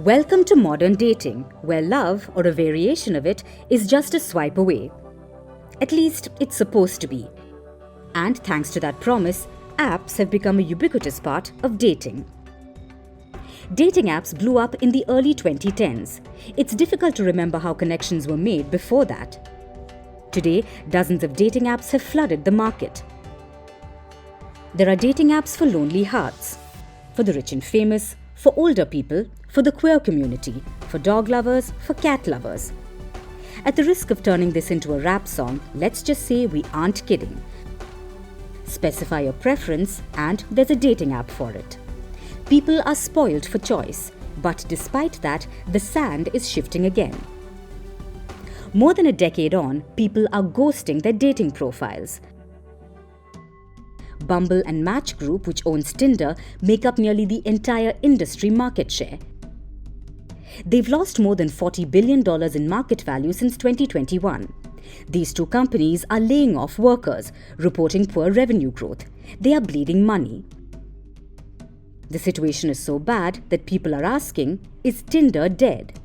Welcome to modern dating, where love, or a variation of it, is just a swipe away. At least, it's supposed to be. And thanks to that promise, apps have become a ubiquitous part of dating. Dating apps blew up in the early 2010s. It's difficult to remember how connections were made before that. Today, dozens of dating apps have flooded the market. There are dating apps for lonely hearts, for the rich and famous, for older people, for the queer community, for dog lovers, for cat lovers. At the risk of turning this into a rap song, let's just say we aren't kidding. Specify your preference and there's a dating app for it. People are spoilt for choice, but despite that, the sand is shifting again. More than a decade on, people are ghosting their dating profiles. Bumble and Match Group, which owns Tinder, make up nearly the entire industry market share. They've lost more than $40 billion in market value since 2021. These two companies are laying off workers, reporting poor revenue growth. They are bleeding money. The situation is so bad that people are asking, is Tinder dead?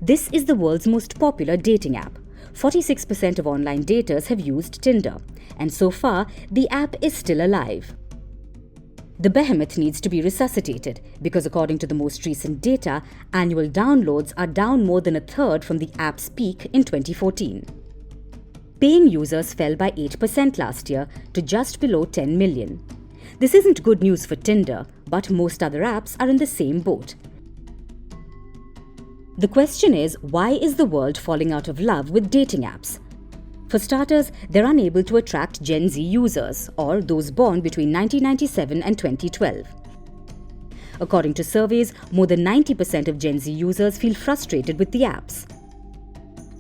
This is the world's most popular dating app. 46% of online daters have used Tinder, and so far, the app is still alive. The behemoth needs to be resuscitated because according to the most recent data, annual downloads are down more than a third from the app's peak in 2014. Paying users fell by 8% last year to just below 10 million. This isn't good news for Tinder, but most other apps are in the same boat. The question is, why is the world falling out of love with dating apps? For starters, they're unable to attract Gen Z users, or those born between 1997 and 2012. According to surveys, more than 90% of Gen Z users feel frustrated with the apps.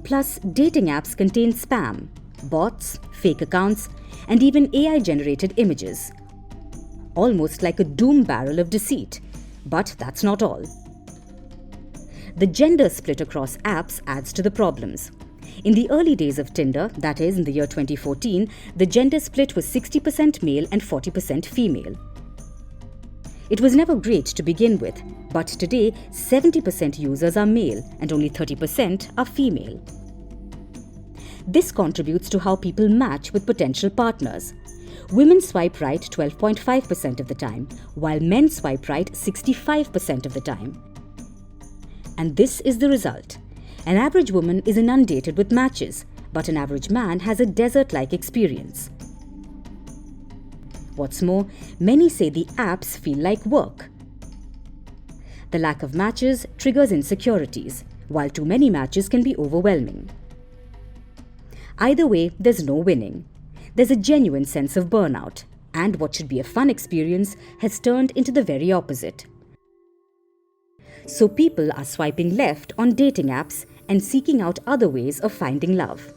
Plus, dating apps contain spam, bots, fake accounts, and even AI-generated images. Almost like a doom barrel of deceit. But that's not all. The gender split across apps adds to the problems. In the early days of Tinder, that is, in the year 2014, the gender split was 60% male and 40% female. It was never great to begin with, but today 70% users are male and only 30% are female. This contributes to how people match with potential partners. Women swipe right 12.5% of the time, while men swipe right 65% of the time. And this is the result. An average woman is inundated with matches, but an average man has a desert-like experience. What's more, many say the apps feel like work. The lack of matches triggers insecurities, while too many matches can be overwhelming. Either way, there's no winning. There's a genuine sense of burnout, and what should be a fun experience has turned into the very opposite. So people are swiping left on dating apps and seeking out other ways of finding love.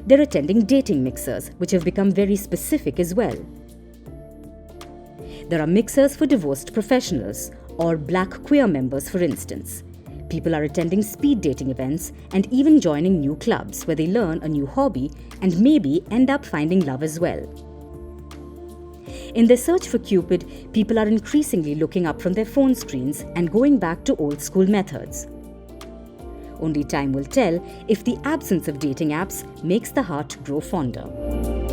They're attending dating mixers, which have become very specific as well. There are mixers for divorced professionals or black queer members, for instance. People are attending speed dating events and even joining new clubs where they learn a new hobby and maybe end up finding love as well. In their search for Cupid, people are increasingly looking up from their phone screens and going back to old-school methods. Only time will tell if the absence of dating apps makes the heart grow fonder.